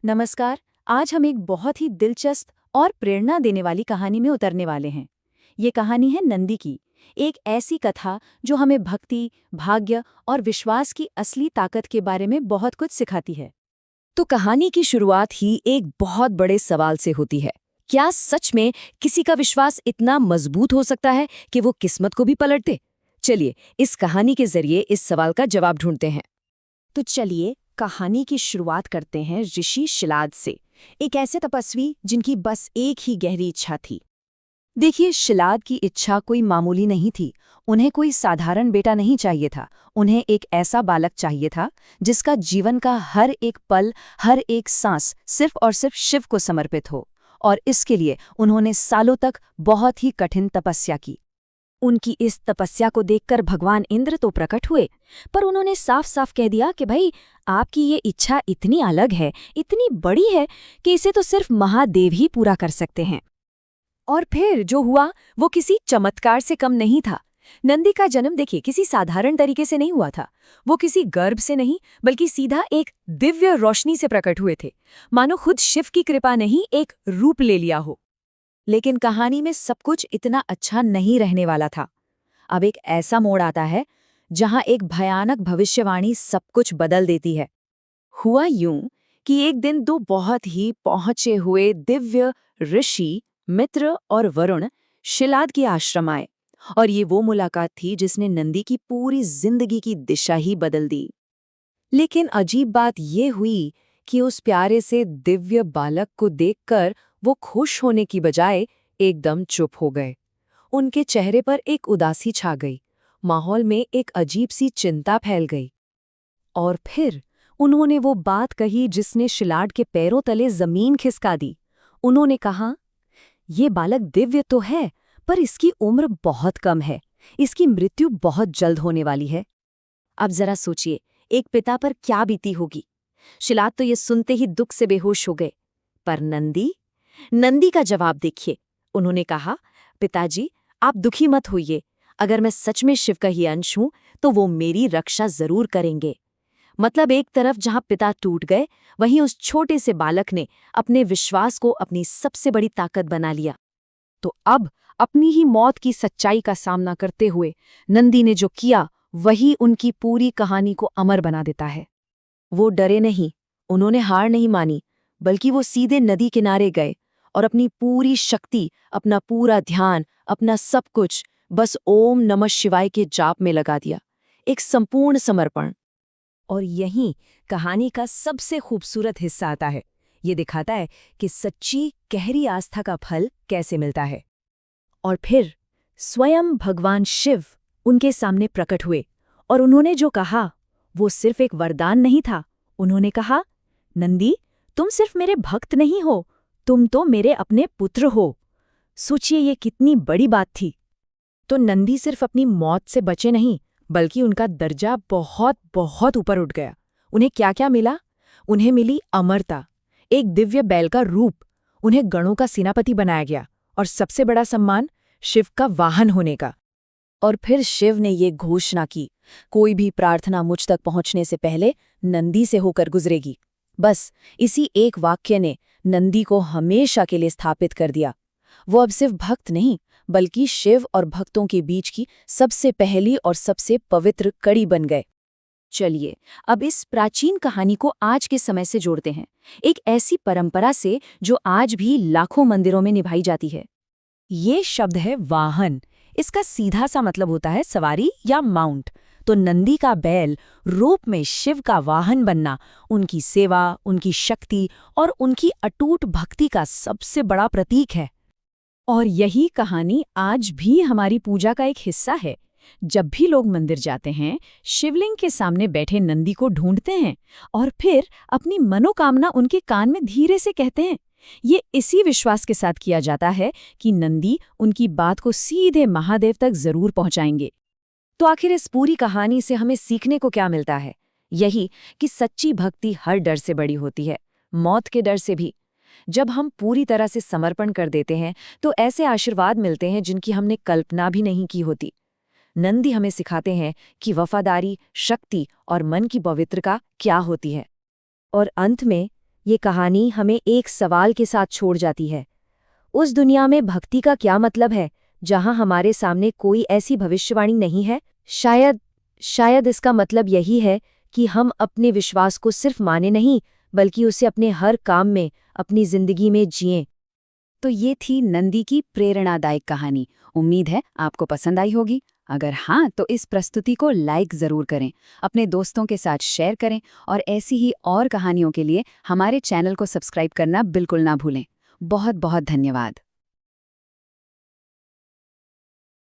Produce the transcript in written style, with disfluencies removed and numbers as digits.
नमस्कार। आज हम एक बहुत ही दिलचस्प और प्रेरणा देने वाली कहानी में उतरने वाले हैं। ये कहानी है नंदी की, एक ऐसी कथा जो हमें भक्ति, भाग्य और विश्वास की असली ताकत के बारे में बहुत कुछ सिखाती है। तो कहानी की शुरुआत ही एक बहुत बड़े सवाल से होती है। क्या सच में किसी का विश्वास इतना मजबूत हो सकता है कि वो किस्मत को भी पलट दे? चलिए इस कहानी के जरिए इस सवाल का जवाब ढूंढते हैं। तो चलिए कहानी की शुरुआत करते हैं ऋषि शिलाद से, एक ऐसे तपस्वी जिनकी बस एक ही गहरी इच्छा थी। देखिए, शिलाद की इच्छा कोई मामूली नहीं थी। उन्हें कोई साधारण बेटा नहीं चाहिए था। उन्हें एक ऐसा बालक चाहिए था जिसका जीवन का हर एक पल, हर एक सांस सिर्फ और सिर्फ शिव को समर्पित हो। और इसके लिए उन्होंने सालों तक बहुत ही कठिन तपस्या की। उनकी इस तपस्या को देखकर भगवान इंद्र तो प्रकट हुए, पर उन्होंने साफ साफ कह दिया कि भाई, आपकी ये इच्छा इतनी अलग है, इतनी बड़ी है कि इसे तो सिर्फ महादेव ही पूरा कर सकते हैं। और फिर जो हुआ वो किसी चमत्कार से कम नहीं था। नंदी का जन्म देखिए किसी साधारण तरीके से नहीं हुआ था। वो किसी गर्भ से नहीं, बल्कि सीधा एक दिव्य रोशनी से प्रकट हुए थे, मानो खुद शिव की कृपा ने ही एक रूप ले लिया हो। लेकिन कहानी में सब कुछ इतना अच्छा नहीं रहने वाला था। अब एक ऐसा मोड़ आता है जहां एक भयानक भविष्यवाणी सब कुछ बदल देती है। हुआ यूं कि एक दिन दो बहुत ही पहुंचे हुए दिव्य ऋषि, मित्र और वरुण शिलाद के आश्रम आए, और ये वो मुलाकात थी जिसने नंदी की पूरी जिंदगी की दिशा ही बदल दी। लेकिन अजीब बात ये हुई कि उस प्यारे से दिव्य बालक को देखकर वो खुश होने की बजाय एकदम चुप हो गए। उनके चेहरे पर एक उदासी छा गई, माहौल में एक अजीब सी चिंता फैल गई। और फिर उन्होंने वो बात कही जिसने शिलाद के पैरों तले जमीन खिसका दी। उन्होंने कहा, ये बालक दिव्य तो है, पर इसकी उम्र बहुत कम है। इसकी मृत्यु बहुत जल्द होने वाली है। अब जरा सोचिए, एक पिता पर क्या बीती होगी। शिलाद तो ये सुनते ही दुख से बेहोश हो गए। पर नंदी का जवाब देखिए। उन्होंने कहा, पिताजी, आप दुखी मत होइए। अगर मैं सच में शिव का ही अंश हूं तो वो मेरी रक्षा जरूर करेंगे। मतलब एक तरफ जहां पिता टूट गए, वहीं उस छोटे से बालक ने अपने विश्वास को अपनी सबसे बड़ी ताकत बना लिया। तो अब अपनी ही मौत की सच्चाई का सामना करते हुए नंदी ने जो किया वही उनकी पूरी कहानी को अमर बना देता है। वो डरे नहीं, उन्होंने हार नहीं मानी, बल्कि वो सीधे नदी किनारे गए और अपनी पूरी शक्ति, अपना पूरा ध्यान, अपना सब कुछ बस ओम नमः शिवाय के जाप में लगा दिया। एक संपूर्ण समर्पण। और यहीं कहानी का सबसे खूबसूरत हिस्सा आता है। ये दिखाता है कि सच्ची गहरी आस्था का फल कैसे मिलता है। और फिर स्वयं भगवान शिव उनके सामने प्रकट हुए, और उन्होंने जो कहा वो सिर्फ एक वरदान नहीं था। उन्होंने कहा, नंदी, तुम सिर्फ मेरे भक्त नहीं हो, तुम तो मेरे अपने पुत्र हो। सोचिए ये कितनी बड़ी बात थी। तो नंदी सिर्फ अपनी मौत से बचे नहीं, बल्कि उनका दर्जा बहुत बहुत ऊपर उठ गया। उन्हें क्या क्या मिला? उन्हें मिली अमरता, एक दिव्य बैल का रूप, उन्हें गणों का सेनापति बनाया गया, और सबसे बड़ा सम्मान, शिव का वाहन होने का। और फिर शिव ने ये घोषणा की, कोई भी प्रार्थना मुझ तक पहुंचने से पहले नंदी से होकर गुजरेगी। बस इसी एक वाक्य ने नंदी को हमेशा के लिए स्थापित कर दिया। वो अब सिर्फ भक्त नहीं, बल्कि शिव और भक्तों के बीच की सबसे पहली और सबसे पवित्र कड़ी बन गए। चलिए अब इस प्राचीन कहानी को आज के समय से जोड़ते हैं, एक ऐसी परंपरा से जो आज भी लाखों मंदिरों में निभाई जाती है। ये शब्द है वाहन। इसका सीधा सा मतलब होता है सवारी या माउंट। तो नंदी का बैल रूप में शिव का वाहन बनना उनकी सेवा, उनकी शक्ति और उनकी अटूट भक्ति का सबसे बड़ा प्रतीक है। और यही कहानी आज भी हमारी पूजा का एक हिस्सा है। जब भी लोग मंदिर जाते हैं, शिवलिंग के सामने बैठे नंदी को ढूंढते हैं और फिर अपनी मनोकामना उनके कान में धीरे से कहते हैं। ये इसी विश्वास के साथ किया जाता है कि नंदी उनकी बात को सीधे महादेव तक जरूर पहुंचाएंगे। तो आखिर इस पूरी कहानी से हमें सीखने को क्या मिलता है? यही कि सच्ची भक्ति हर डर से बड़ी होती है, मौत के डर से भी। जब हम पूरी तरह से समर्पण कर देते हैं तो ऐसे आशीर्वाद मिलते हैं जिनकी हमने कल्पना भी नहीं की होती। नंदी हमें सिखाते हैं कि वफादारी, शक्ति और मन की पवित्रता क्या होती है। और अंत में ये कहानी हमें एक सवाल के साथ छोड़ जाती है। उस दुनिया में भक्ति का क्या मतलब है, जहां हमारे सामने कोई ऐसी भविष्यवाणी नहीं है? शायद इसका मतलब यही है कि हम अपने विश्वास को सिर्फ माने नहीं, बल्कि उसे अपने हर काम में, अपनी जिंदगी में जिएं। तो ये थी नंदी की प्रेरणादायक कहानी। उम्मीद है आपको पसंद आई होगी। अगर हाँ, तो इस प्रस्तुति को लाइक ज़रूर करें, अपने दोस्तों के साथ शेयर करें और ऐसी ही और कहानियों के लिए हमारे चैनल को सब्सक्राइब करना बिल्कुल ना भूलें। बहुत बहुत धन्यवाद।